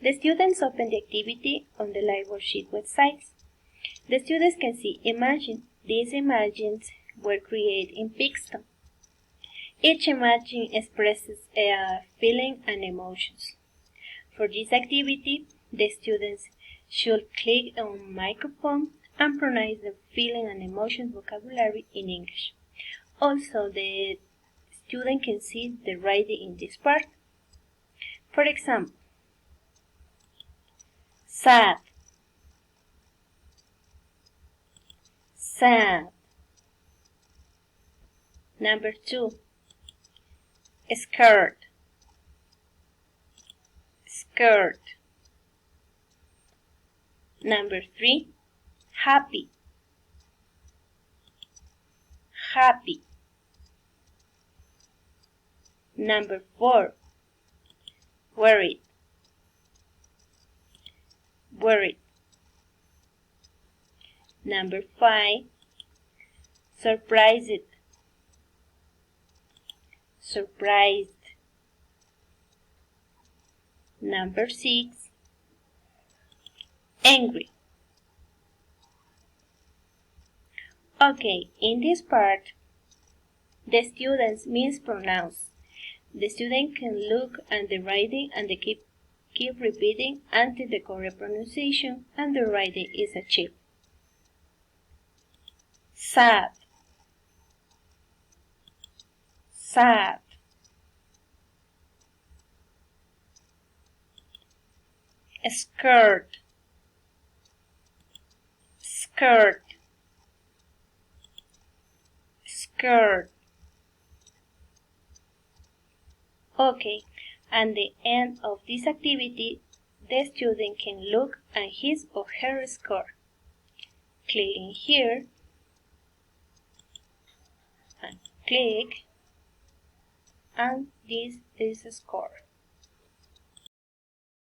The students open the activity on the live worksheet website. The students can see images. These images were created in Pixton. Each image expresses a feeling and emotions. For this activity, the students should click on microphone and pronounce the feeling and emotions vocabulary in English. Also, the student can see the writing in this part. For example, sad, sad. Number 2, scared, scared. Number 3, happy, happy. Number 4, worried, worried. Number 5, surprised, surprised. Number 6, angry. Okay, in this part, the students mispronounce. The student can look at the writing and keep repeating until the correct pronunciation and the writing is achieved. Sad, sad. Scared, scared, scared. Okay, at the end of this activity, the student can look at his or her score. Clicking here and click, and this is a score.